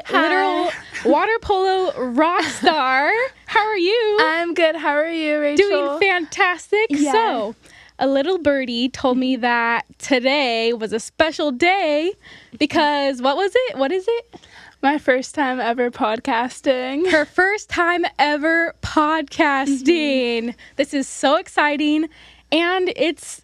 the literal water polo rock star. How are you? I'm good. How are you, Rachel? Doing fantastic. Yeah. So, a little birdie told me that today was a special day because what was it? What is it? My first time ever podcasting. Her first time ever podcasting. This is so exciting, and it's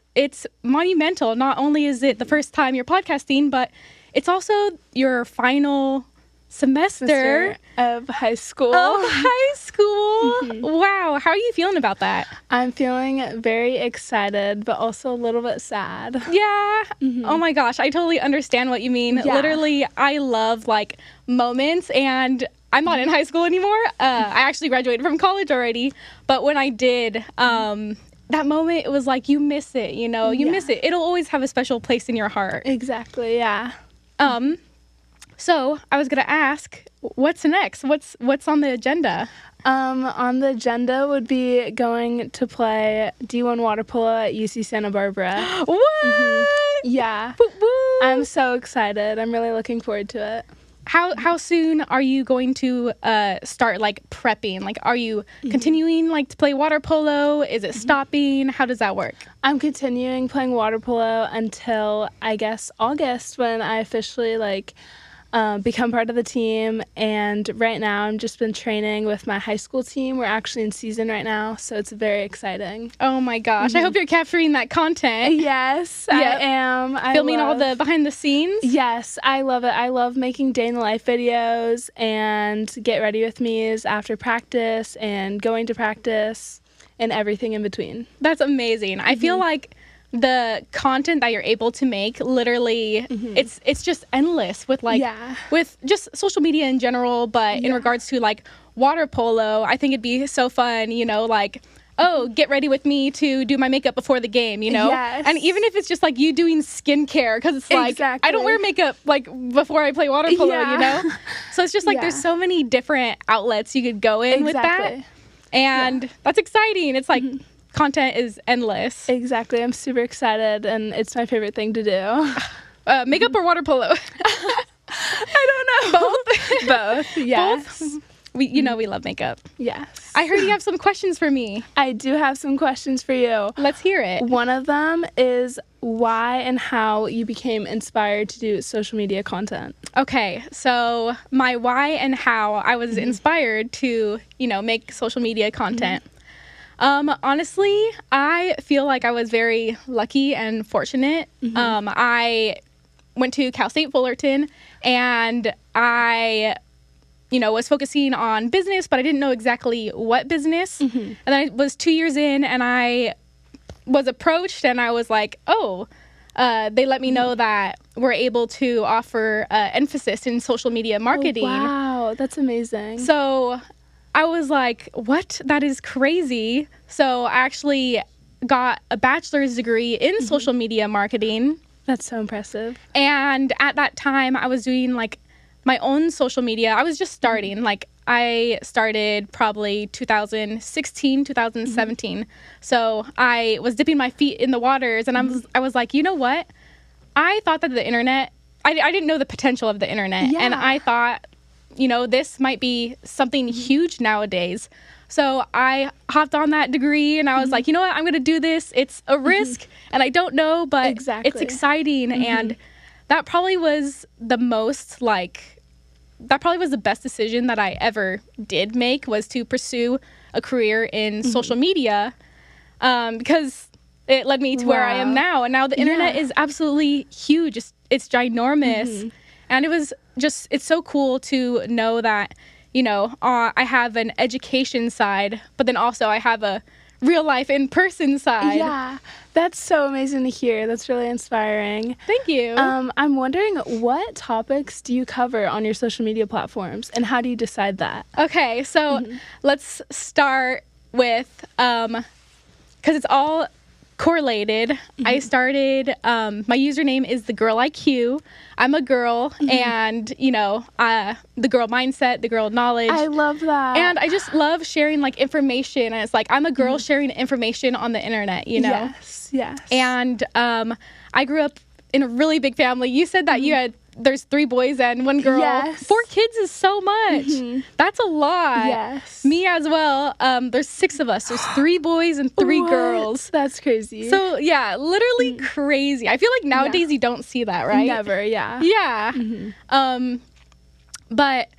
monumental. Not only is it the first time you're podcasting, but it's also your final semester of high school. Wow. How are you feeling about that? I'm feeling very excited, but also a little bit sad. Yeah. Oh my gosh. I totally understand what you mean. Yeah. Literally, I love like moments, and I'm not in high school anymore. I actually graduated from college already. But when I did, that moment, it was like you miss it, you know? You miss it. It'll always have a special place in your heart. Exactly, yeah. So I was gonna ask, what's next? What's on the agenda? On the agenda would be going to play D1 water polo at UC Santa Barbara. What? Yeah. Woo-woo. I'm so excited. I'm really looking forward to it. How soon are you going to start like prepping? Like, are you continuing like to play water polo? Is it stopping? How does that work? I'm continuing playing water polo until I guess August, when I officially become part of the team. And right now I'm just been training with my high school team. We're actually in season right now, so it's very exciting. Oh my gosh. I hope you're capturing that content. Yes, I am. Filming all the behind the scenes. Yes, I love it. I love making day in the life videos and get ready with me's after practice and going to practice and everything in between. That's amazing. I feel like the content that you're able to make, literally, it's just endless with with just social media in general, but in regards to like water polo, I think it'd be so fun, you know, like, oh, get ready with me to do my makeup before the game, you know? Yes. And even if it's just like you doing skincare, because it's like, I don't wear makeup like before I play water polo, you know? So it's just like there's so many different outlets you could go in with that. And that's exciting. It's like content is endless. Exactly. I'm super excited, and it's my favorite thing to do. Makeup or water polo? I don't know. Both. Yes. Both? We love makeup. Yes. I heard you have some questions for me. I do have some questions for you. Let's hear it. One of them is why and how you became inspired to do social media content. Okay, so my why and how I was inspired to, make social media content. Honestly, I feel like I was very lucky and fortunate. I went to Cal State Fullerton, and I, was focusing on business, but I didn't know exactly what business. And then I was 2 years in, and I was approached, and I was like, they let me know that we're able to offer emphasis in social media marketing. Oh, wow, that's amazing. So I was like, what? That is crazy. So I actually got a bachelor's degree in social media marketing. That's so impressive. And at that time, I was doing like my own social media. I was just starting. Like, I started probably 2016, 2017. So I was dipping my feet in the waters, and I was like, you know what? I thought that the internet, I didn't know the potential of the internet. Yeah. And I thought, this might be something huge nowadays. So I hopped on that degree, and I was like, you know what? I'm going to do this. It's a risk, and I don't know, but it's exciting. And that probably was the best decision that I ever did make, was to pursue a career in social media, because it led me to where I am now. And now the internet is absolutely huge. It's ginormous. And it was just, it's so cool to know that, I have an education side, but then also I have a real life in person side. Yeah, that's so amazing to hear. That's really inspiring. Thank you. I'm wondering, what topics do you cover on your social media platforms, and how do you decide that? Okay, so let's start with, because it's all correlated. I started, my username is the girl IQ. I'm a girl, and the girl mindset, the girl knowledge. I love that. And I just love sharing like information, and it's like I'm a girl sharing information on the internet, Yes. And I grew up in a really big family. You said that you had there's 3 boys and 1 girl. Yes. 4 kids is so much. That's a lot. Yes. Me as well. There's 6 of us. There's 3 boys and 3 What? girls. That's crazy. So yeah, literally crazy. I feel like nowadays you don't see that, right? Never, yeah. Yeah. But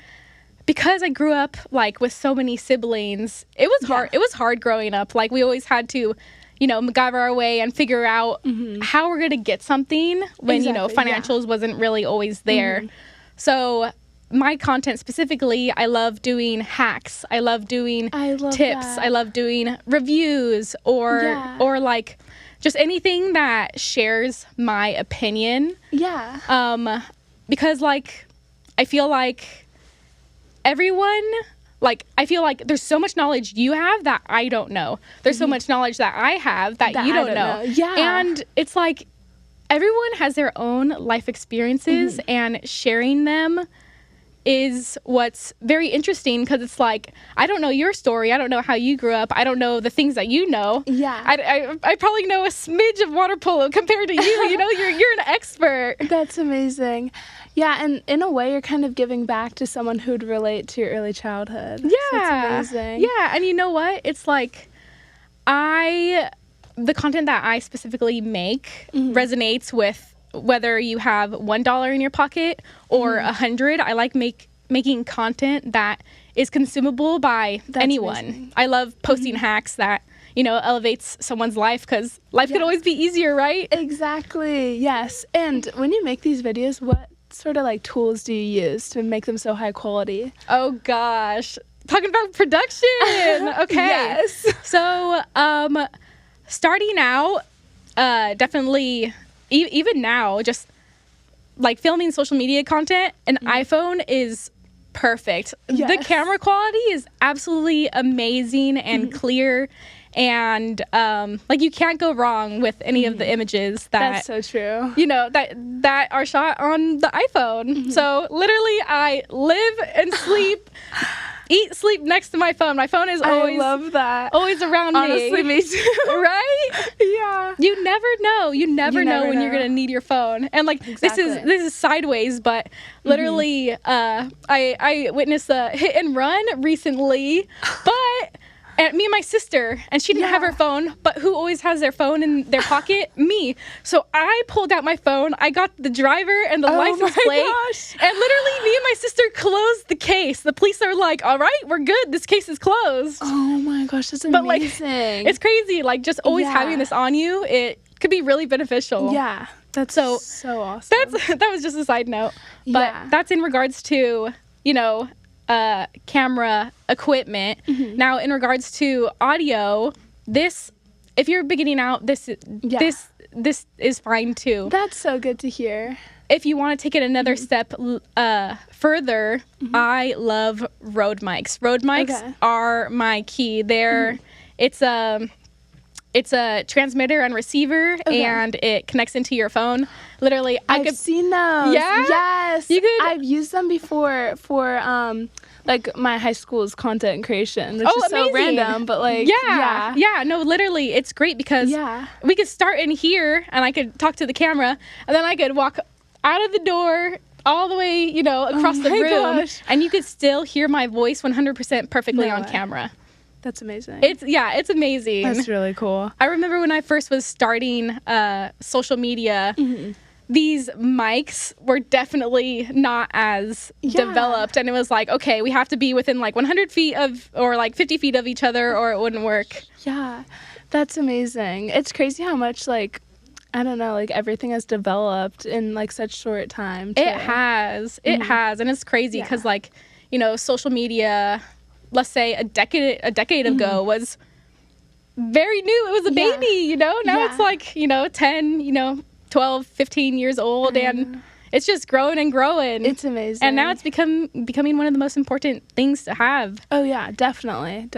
because I grew up like with so many siblings, it was hard. It was hard growing up. Like we always had to, MacGyver our way and figure out how we're gonna get something when financials wasn't really always there. So my content specifically, I love doing hacks. I love doing tips. That. I love doing reviews or like just anything that shares my opinion. Yeah. Because like I feel like everyone, like I feel like there's so much knowledge you have that I don't know. There's so much knowledge that I have that you don't know. Yeah. And it's like everyone has their own life experiences and sharing them is what's very interesting, because it's like I don't know your story. I don't know how you grew up. I don't know the things that you know. Yeah. I probably know a smidge of water polo compared to you. You're an expert. That's amazing. Yeah, and in a way, you're kind of giving back to someone who'd relate to your early childhood. Yeah. So that's amazing. Yeah, and you know what? It's like the content that I specifically make resonates with whether you have $1 in your pocket or 100. I like making content that is consumable by anyone. Amazing. I love posting hacks that elevates someone's life, because life could always be easier, right? Exactly. Yes. And when you make these videos, what sort of like tools do you use to make them so high quality? Oh gosh, talking about production. Okay. Yes. So starting out, definitely even now, just like filming social media content, an iPhone is perfect. Yes. The camera quality is absolutely amazing and clear, and like you can't go wrong with any of the images that That's so true. that are shot on the iPhone. So literally I live and sleep eat, sleep next to my phone. My phone is always, I love that. always around me. Honestly, me too. Right? Yeah. You never know. You never know when know. you're gonna need your phone. And like Exactly. this is sideways, but literally, I witnessed a hit and run recently, but. And me and my sister, and she didn't have her phone, but who always has their phone in their pocket? Me. So I pulled out my phone, I got the driver and the license plate, and literally me and my sister closed the case. The police are like, all right, we're good, this case is closed. Oh my gosh, that's amazing. But like, it's crazy, like just always having this on you, it could be really beneficial. Yeah, that's so awesome. That was just a side note. But that's in regards to, camera equipment. Now in regards to audio, if you're beginning out, this is fine too. That's so good to hear. If you want to take it another step further, I love Rode mics. Rode mics are my key. It's a transmitter and receiver, and it connects into your phone. Literally, I've seen those. Yeah? Yes. I've used them before for like my high school's content creation, which is amazing. so random, but like yeah. No, literally, it's great because we could start in here, and I could talk to the camera, and then I could walk out of the door all the way, across the room, and you could still hear my voice 100% perfectly on camera. That's amazing. It's amazing. That's really cool. I remember when I first was starting social media, these mics were definitely not as developed, and it was like, okay, we have to be within like 100 feet of, or like 50 feet of each other, or it wouldn't work. Yeah, that's amazing. It's crazy how much like, I don't know, like everything has developed in like such short time too. It has, and it's crazy because like, social media, let's say a decade ago was very new. It was a baby, now it's like 10, 12, 15 years old, and it's just growing and growing. It's amazing. And now it's becoming one of the most important things to have. Oh yeah, definitely.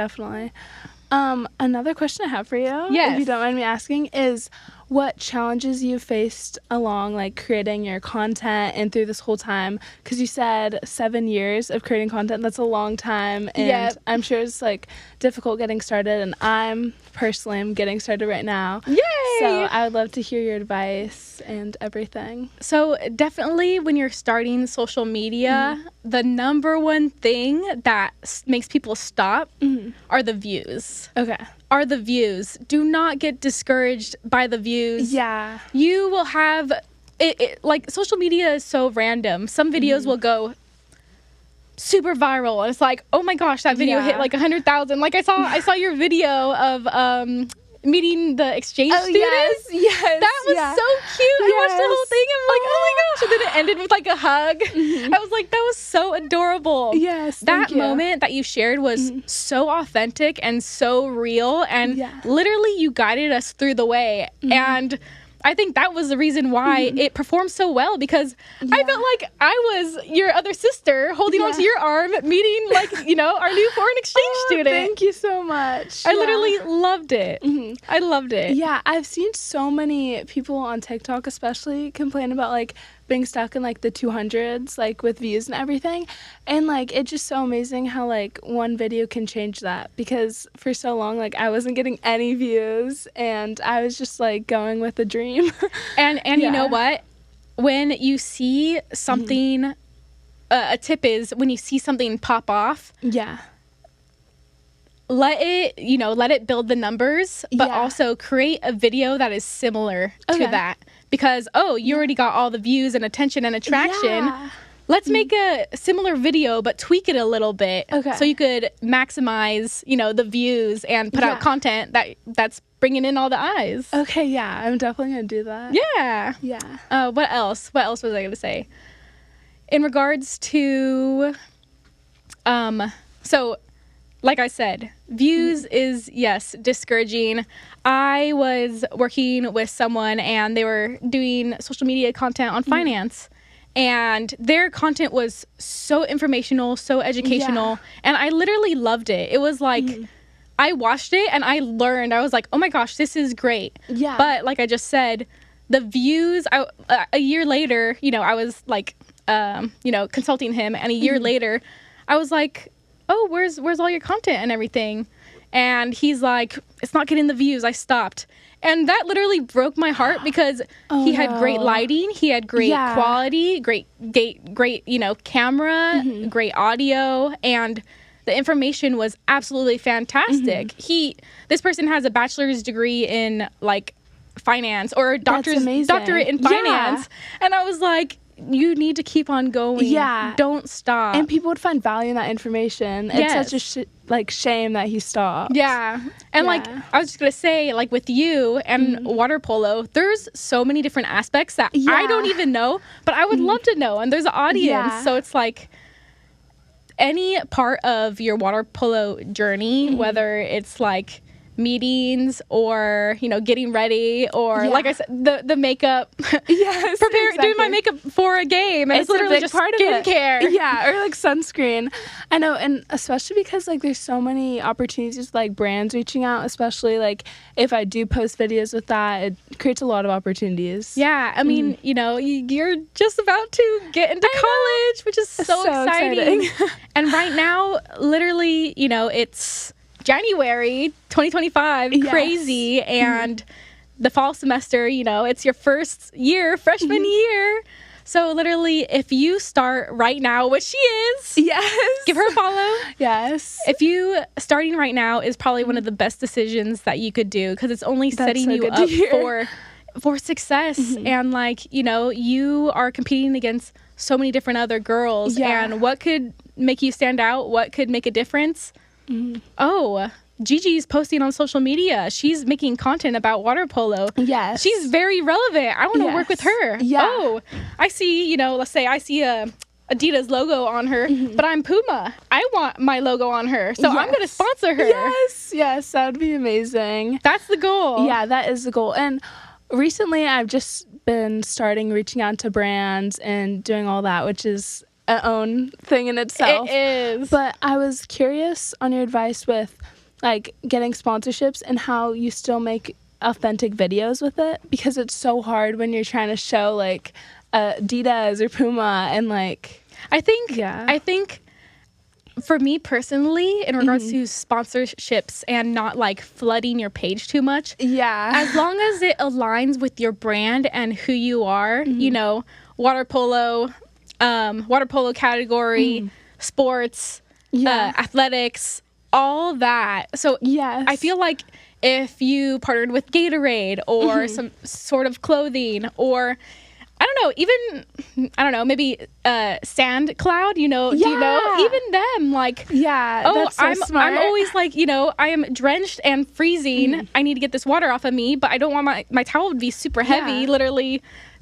Another question I have for you, Yes. if you don't mind me asking, is what challenges you faced along like creating your content and through this whole time? Because you said 7 years of creating content. That's a long time, and Yep. I'm sure it's like difficult getting started. And I'm getting started right now. Yay! So I would love to hear your advice and everything. So definitely when you're starting social media, the number one thing that makes people stop are the views. Okay. Are the views. Do not get discouraged by the views. Yeah. You will have it like social media is so random. Some videos will go super viral and it's like, oh my gosh, that video hit like 100,000. Like I saw your video of meeting the exchange students. Yes. That was so cute. I watched the whole thing and I'm like, oh my gosh. And then it ended with like a hug. I was like, that was so adorable. Yes. That moment that you shared was so authentic and so real. And literally you guided us through the way. And I think that was the reason why it performed so well, because I felt like I was your other sister holding onto your arm, meeting like, our new foreign exchange student. Thank you so much. I literally loved it. I loved it. Yeah, I've seen so many people on TikTok especially complain about like being stuck in like the 200s, like with views and everything. And like it's just so amazing how like one video can change that, because for so long like I wasn't getting any views and I was just like going with the dream. And you know what? When you see something, a tip is when you see something pop off, let it build the numbers, but also create a video that is similar to that. Because, you already got all the views and attention and attraction. Yeah. Let's make a similar video, but tweak it a little bit. Okay. So you could maximize, the views and put out content that's bringing in all the eyes. Okay, yeah. I'm definitely going to do that. Yeah. Yeah. What else? What else was I going to say? In regards to, so like I said, views is, yes, discouraging. I was working with someone and they were doing social media content on finance, and their content was so informational, so educational, and I literally loved it. It was like, I watched it and I learned. I was like, oh my gosh, this is great. Yeah. But like I just said, the views, a year later, I was like, consulting him, and a year later, I was like, oh, where's all your content and everything? And he's like, it's not getting the views. I stopped. And that literally broke my heart, because he had great lighting. He had great quality, great, camera, great audio. And the information was absolutely fantastic. This person has a bachelor's degree in like finance, or a doctorate in finance. And I was like, you need to keep on going. Yeah. Don't stop. And people would find value in that information. It's such a shame that he stopped. Yeah. And like, I was just going to say, like with you and water polo, there's so many different aspects that I don't even know, but I would love to know. And there's an audience. Yeah. So it's like any part of your water polo journey, whether it's like meetings or getting ready, or like I said, the makeup, doing my makeup for a game, and it's literally just part skincare, or like sunscreen. I know, and especially because like there's so many opportunities with like brands reaching out, especially like if I do post videos with that, it creates a lot of opportunities. I mean, you're just about to get into college, which is so exciting. And right now, literally, it's January 2025, crazy, and the fall semester, it's your first year, freshman year. So literally, if you start right now, which she is, give her a follow. If you starting right now is probably one of the best decisions that you could do, because it's only setting you up for success. And like, you are competing against so many different other girls, and what could make you stand out? What could make a difference? Oh, Gigi's posting on social media. She's making content about water polo. She's very relevant. I want to work with her. Oh, I see, let's say I see a Adidas logo on her, but I'm Puma. I want my logo on her. So I'm going to sponsor her. Yes, that would be amazing. That's the goal. Yeah, that is the goal. And recently I've just been reaching out to brands and doing all that, which is own thing in itself. It is. But I was curious on your advice with like getting sponsorships and how you still make authentic videos with it, because it's so hard when you're trying to show like Adidas or Puma and like I think for me personally, in regards to sponsorships and not like flooding your page too much, as long as it aligns with your brand and who you are, you know, water polo category, sports, athletics, all that. So I feel like if you partnered with Gatorade or some sort of clothing, or maybe Sand Cloud, you know, do you know, even them, like, that's so smart. I'm always like, you know, I am drenched and freezing. I need to get this water off of me, but I don't want my towel to be super heavy. Literally,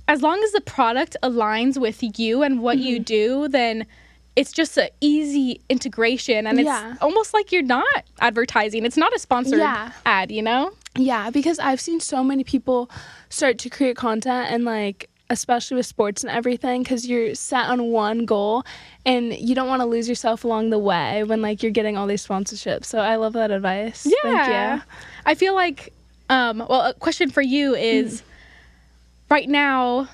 as long as the product aligns with you and what you do, then it's just an easy integration, and it's almost like you're not advertising. It's not a sponsored ad, you know? Yeah, because I've seen so many people start to create content, and like, especially with sports and everything, because you're set on one goal and you don't want to lose yourself along the way when like you're getting all these sponsorships. So I love that advice. Thank you. I feel like, a question for you is, right now,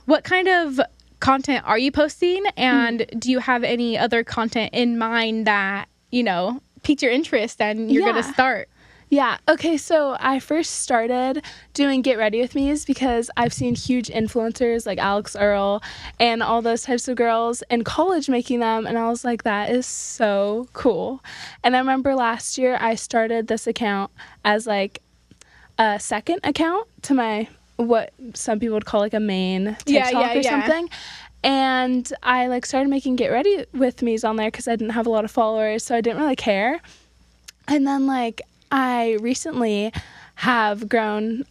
what kind of content are you posting, and do you have any other content in mind that, you know, piqued your interest and you're going to start? Yeah. Okay. So I first started doing Get Ready With Me's because I've seen huge influencers like Alex Earl and all those types of girls in college making them. And I was like, that is so cool. And I remember last year I started this account as like a second account to my, what some people would call like a main TikTok or something. And I like started making Get Ready With Me's on there because I didn't have a lot of followers. So I didn't really care. And then like, I recently have grown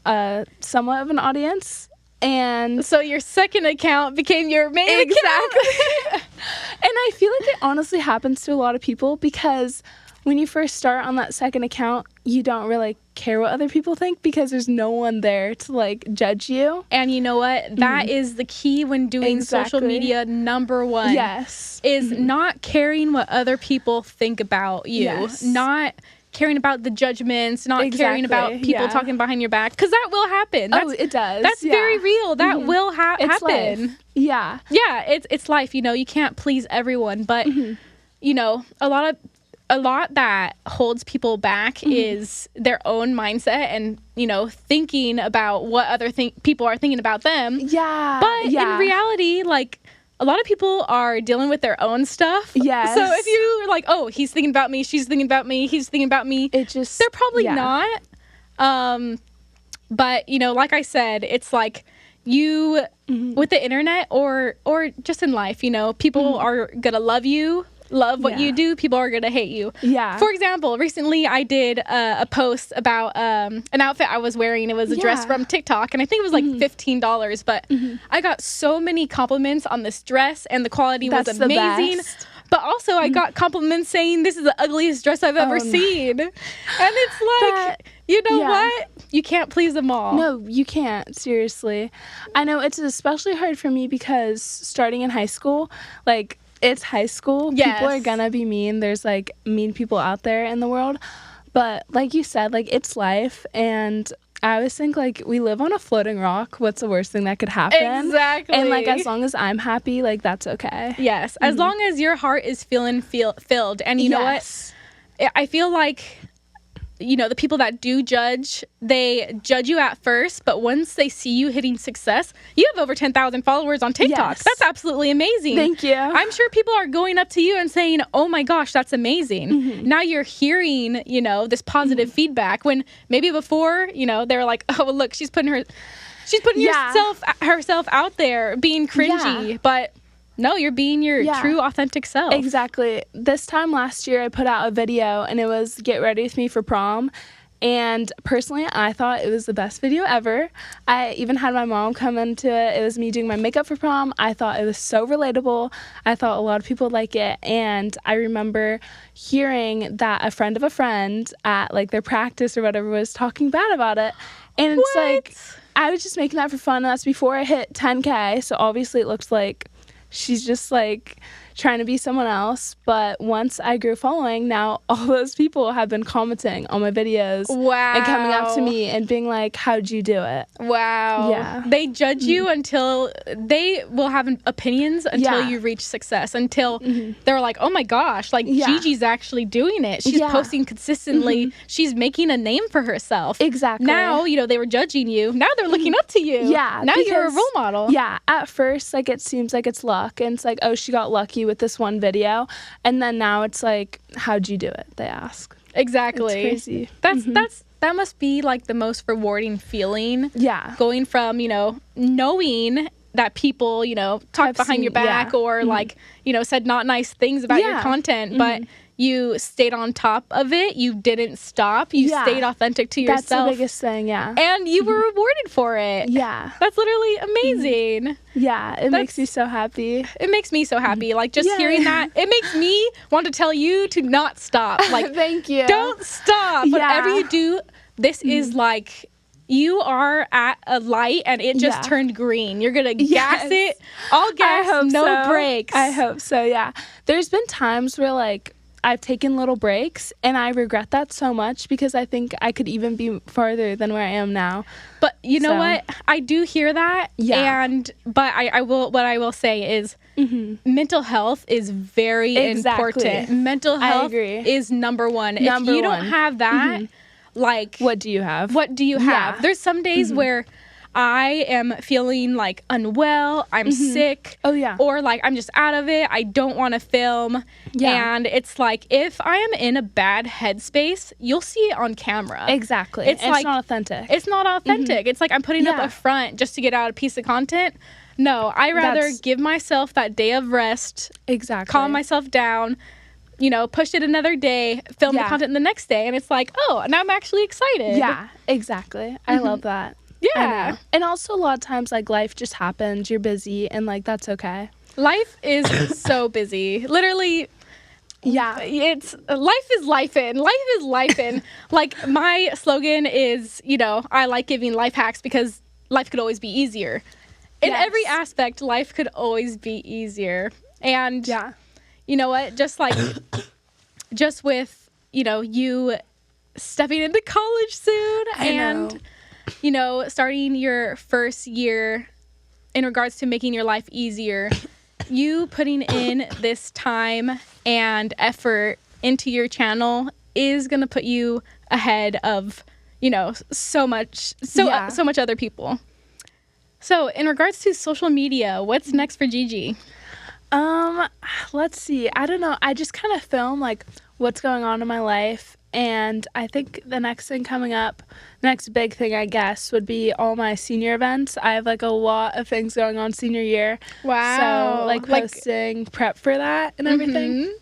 somewhat of an audience, and so your second account became your main account. And I feel like it honestly happens to a lot of people, because when you first start on that second account, you don't really care what other people think because there's no one there to like judge you. And you know what? That is the key when doing social media. Number one, is not caring what other people think about you. Not caring about the judgments, not caring about people talking behind your back, because that will happen. It does. That's very real. That will happen. Life. Yeah, it's life. You know, you can't please everyone, but you know, a lot that holds people back is their own mindset, and you know, thinking about what other people are thinking about them. But in reality, like, a lot of people are dealing with their own stuff. So if you're like, oh, he's thinking about me, she's thinking about me, he's thinking about me, they're probably not. But you know, like I said, it's like you with the internet or just in life, you know, people are gonna love what you do. People are gonna hate you. For example, recently I did a post about an outfit I was wearing. It was a dress from TikTok, and I think it was like $15, but I got so many compliments on this dress, and the quality was amazing. But also I got compliments saying this is the ugliest dress I've ever seen. And it's like, you know what? You can't please them all. No, you can't. Seriously. I know it's especially hard for me because starting in high school, like, it's high school. People are gonna be mean. There's like mean people out there in the world. But like you said, like, it's life. And I always think like we live on a floating rock. What's the worst thing that could happen? Exactly. And like, as long as I'm happy, like, that's okay. Yes. As long as your heart is feeling filled. And you know what? I feel like, you know, the people that do judge, they judge you at first, but once they see you hitting success, you have over 10,000 followers on TikTok. That's absolutely amazing. Thank you. I'm sure people are going up to you and saying, oh my gosh, that's amazing. Now you're hearing, you know, this positive feedback, when maybe before, you know, they were like, oh, look, she's putting herself out there being cringy, but no, you're being your true, authentic self. Exactly. This time last year, I put out a video, and it was Get Ready With Me for prom. And personally, I thought it was the best video ever. I even had my mom come into it. It was me doing my makeup for prom. I thought it was so relatable. I thought a lot of people would like it. And I remember hearing that a friend of a friend at like their practice or whatever was talking bad about it. And it's like, I was just making that for fun. And that's before I hit 10K. So obviously it looks like she's just like trying to be someone else. But once I grew following, now all those people have been commenting on my videos. Wow. And coming up to me and being like, how'd you do it? Wow. Yeah. They judge you until they will have opinions until you reach success, until they're like, oh my gosh, like Gigi's actually doing it. She's posting consistently. She's making a name for herself. Exactly. Now, you know, they were judging you. Now they're looking up to you. Yeah. Now you're a role model. Yeah. At first, like, it seems like it's luck. And it's like, oh, she got lucky with this one video. And then now it's like, how'd you do it? They ask. Exactly. It's crazy. That must be like the most rewarding feeling. Yeah. Going from, you know, knowing that people, you know, talk behind your back or like, you know, said not nice things about your content, but you stayed on top of it. You didn't stop. You stayed authentic to yourself. That's the biggest thing, And you were rewarded for it. Yeah. That's literally amazing. Yeah, it makes me so happy. It makes me so happy. Like, just hearing that, it makes me want to tell you to not stop. Like, thank you. Don't stop. Whatever you do, this is like, you are at a light and it just turned green. You're going to gas it. All gas, no brakes. I hope so, yeah. There's been times where, like, I've taken little breaks and I regret that so much because I think I could even be farther than where I am now. But you know what? I do hear that. Yeah. But I will say is mental health is very important. Mental health is number one. If you don't have that, like, what do you have? What do you have? There's some days where I am feeling like unwell, I'm sick, or like I'm just out of it, I don't want to film, and it's like, if I am in a bad headspace, you'll see it on camera. Exactly. It's like, not authentic. It's not authentic. It's like I'm putting up a front just to get out a piece of content. No, I rather give myself that day of rest, calm myself down, you know, push it another day, film the content the next day, and it's like, oh, now I'm actually excited. Yeah, exactly. I love that. Yeah. And also a lot of times, like, life just happens, you're busy, and, like, that's okay. Life is so busy. Literally, it's life is life-in. Life is life-in. Like, my slogan is, you know, I like giving life hacks because life could always be easier. In every aspect, life could always be easier. And you know what? Just like, just with, you know, you stepping into college soon and, you know, starting your first year in regards to making your life easier, you putting in this time and effort into your channel is going to put you ahead of, you know, so much other people. So in regards to social media, what's next for Gigi? Let's see. I don't know. I just kind of film like what's going on in my life, and I think the next thing coming up, the next big thing I guess would be all my senior events. I have like a lot of things going on senior year. Wow. So like posting prep for that and everything.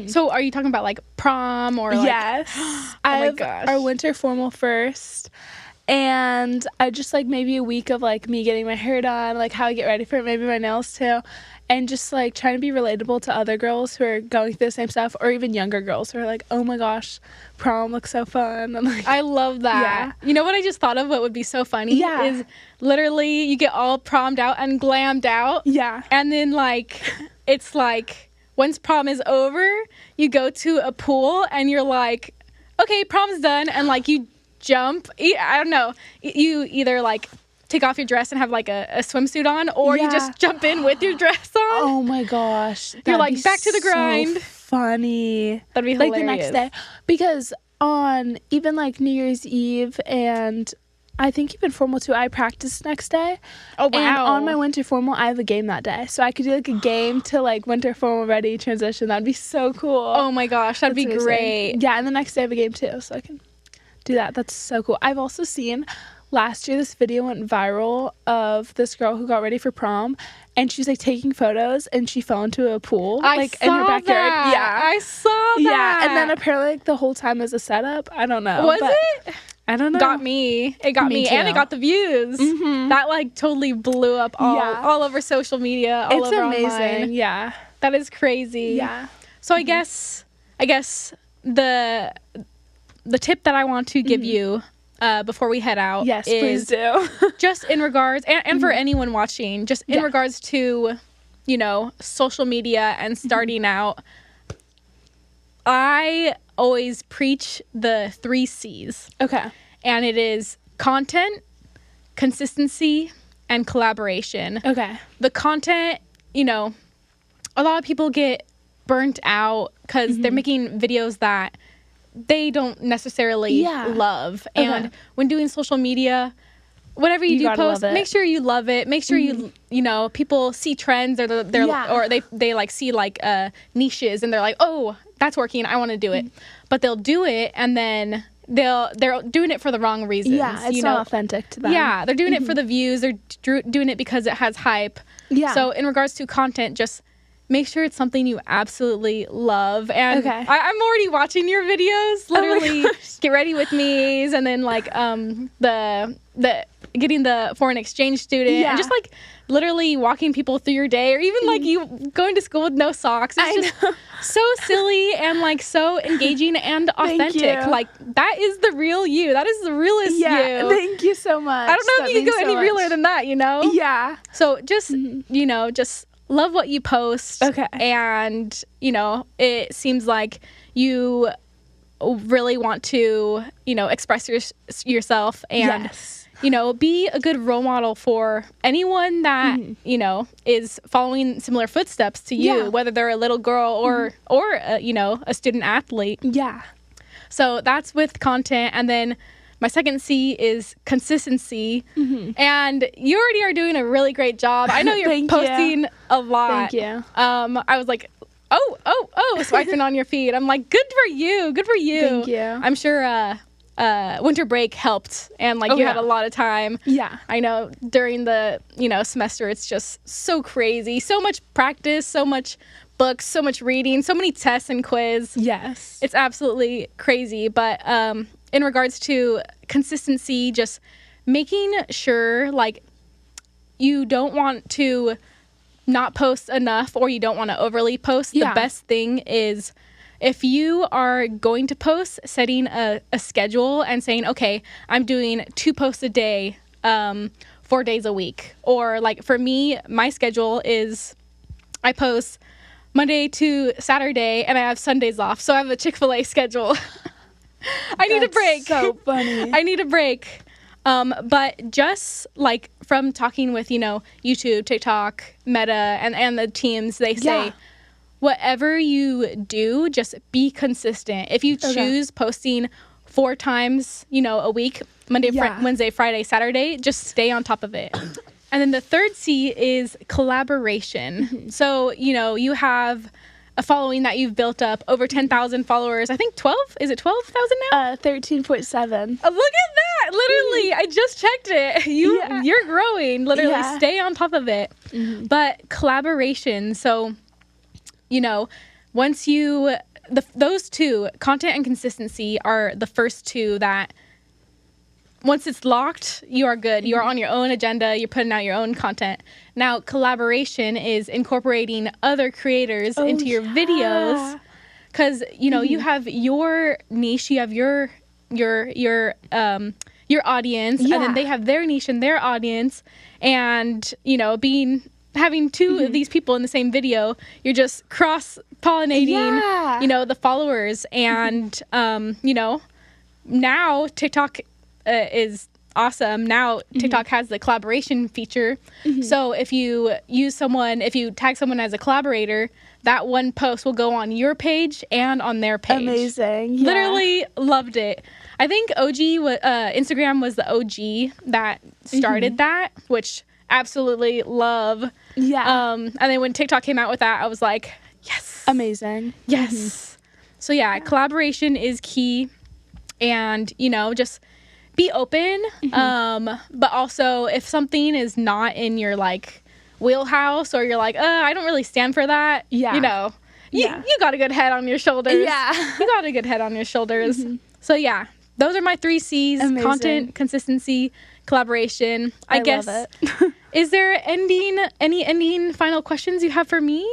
So are you talking about like prom or like? Yes. I have our winter formal first. And I just like maybe a week of like me getting my hair done, like how I get ready for it, maybe my nails too. And just like trying to be relatable to other girls who are going through the same stuff, or even younger girls who are like, oh my gosh, prom looks so fun. And like, I love that. You know what I just thought of? What would be so funny is literally you get all prommed out and glammed out. Yeah. And then like, it's like once prom is over, you go to a pool and you're like, okay, prom's done. And like you jump, I don't know, you either like take off your dress and have like a swimsuit on, or you just jump in with your dress on. Oh my gosh. You're like back to the grind. So funny. That'd be hilarious. Like the next day. Because on even like New Year's Eve and I think even formal too, I practice next day. Oh wow. And on my winter formal, I have a game that day. So I could do like a game to like winter formal ready transition. That'd be so cool. Oh my gosh, that'd be great. Yeah, and the next day I have a game too, so I can do that. That's so cool. I've also seen last year this video went viral of this girl who got ready for prom, and she's like taking photos and she fell into a pool in her backyard. That. Yeah, I saw that. Yeah, and then apparently like the whole time is a setup. I don't know. Was it? I don't know. Got me. It got me, and it got the views. That like totally blew up all over social media. All over amazing. Online. Yeah, that is crazy. Yeah. So I guess the tip that I want to give you before we head out is please do. just in regards and for anyone watching, just in regards to, social media and starting out, I always preach the 3 C's. Okay. And it is content, consistency, and collaboration. Okay. The content, a lot of people get burnt out because they're making videos that they don't necessarily love. And when doing social media, whatever you do post, make sure you love it. Make sure people see trends or they like see like niches and they're like, oh, that's working, I want to do it. But they'll do it and then they're doing it for the wrong reasons. Yeah, it's not authentic to them. Yeah, they're doing it for the views. They're doing it because it has hype. Yeah. So in regards to content, just make sure it's something you absolutely love. And I'm already watching your videos. Literally, get ready with me's, and then like the getting the foreign exchange student, and just like literally walking people through your day, or even like you going to school with no socks. It's just so silly and like so engaging and authentic. Like that is the real you. That is the realest you. Thank you so much. I don't know if you can go any realer than that, Yeah. So just just love what you post. Okay. And it seems like you really want to express yourself and be a good role model for anyone that is following similar footsteps to you, whether they're a little girl or a student athlete. Yeah. So that's with content. And then my second C is consistency. And you already are doing a really great job. I know you're posting a lot. Thank you. I was like, oh, swiping on your feed. I'm like, good for you. Thank you. I'm sure winter break helped, and like you had a lot of time. Yeah. I know during the semester it's just so crazy, so much practice, so much books, so much reading, so many tests and quiz. Yes. It's absolutely crazy. But in regards to consistency, just making sure like you don't want to not post enough or you don't want to overly post. The best thing is if you are going to post, setting a schedule and saying, okay, I'm doing 2 posts a day, 4 days a week. Or like for me, my schedule is I post Monday to Saturday and I have Sundays off. So I have a Chick-fil-A schedule. I need a break. So funny. I need a break. But just like from talking with, YouTube, TikTok, Meta, and the teams, they say, whatever you do, just be consistent. If you choose posting 4 times, a week, Monday, Wednesday, Friday, Saturday, just stay on top of it. And then the third C is collaboration. So, you have a following that you've built up, over 10,000 followers. I think 12? Is it 12,000 now? 13.7. Look at that. Literally, I just checked it. You're growing. Literally, stay on top of it. But collaboration. So, once those 2, content and consistency, are the first 2 that once it's locked, you are good. You're on your own agenda. You're putting out your own content. Now, collaboration is incorporating other creators into your videos, because you have your niche, you have your audience, and then they have their niche and their audience, and having 2 of these people in the same video, you're just cross-pollinating, the followers, and now TikTok is awesome. Now TikTok has the collaboration feature. So if you tag someone as a collaborator, that one post will go on your page and on their page. Amazing. Yeah. Literally loved it. I think Instagram was the OG that started that, which absolutely love. Yeah. And then when TikTok came out with that, I was like, yes. Amazing. Yes. So collaboration is key, and just be open, but also if something is not in your like wheelhouse, or you're like, I don't really stand for that, you got a good head on your shoulders. You got a good head on your shoulders. So those are my 3 C's. Amazing. Content, consistency, collaboration. I guess love it. Is there any ending final questions you have for me?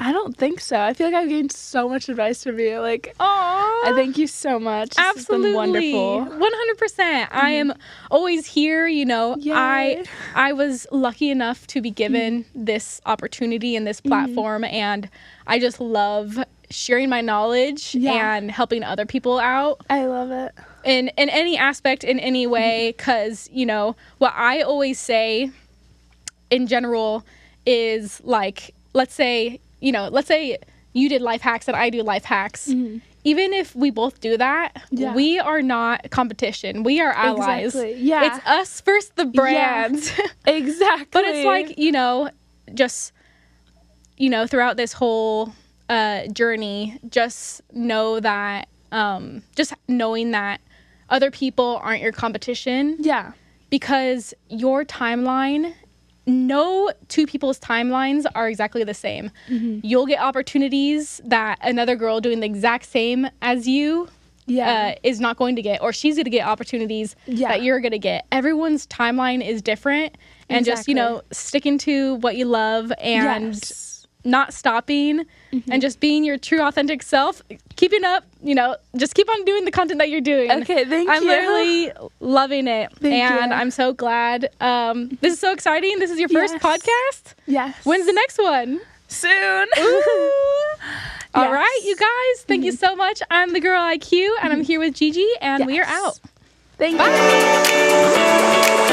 I don't think so. I feel like I've gained so much advice from you. Like, Aww. I thank you so much. Absolutely. This has been wonderful. 100%. I am always here, you know. Yay. I was lucky enough to be given this opportunity and this platform, and I just love sharing my knowledge and helping other people out. I love it. In any aspect, in any way, because, you know, what I always say in general is, like, let's say you did life hacks and I do life hacks. Even if we both do that, we are not competition. We are allies. Exactly. Yeah. It's us versus the brands. Yeah. Exactly. But it's like, you know, just, you know, throughout this whole journey, just know that, just knowing that other people aren't your competition. Yeah. Because your timeline, no two people's timelines are exactly the same. You'll get opportunities that another girl doing the exact same as you is not going to get, or she's going to get opportunities that you're going to get. Everyone's timeline is different, and just, you know, sticking to what you love and not stopping and just being your true authentic self, keeping up, you know, just keep on doing the content that you're doing. Okay, thank you. I'm literally loving it. Thank you. I'm so glad. This is so exciting. This is your first podcast? Yes. When's the next one? Soon. All right, you guys. Thank you so much. I'm the Girl IQ, and I'm here with Gigi, and we are out. Thank you.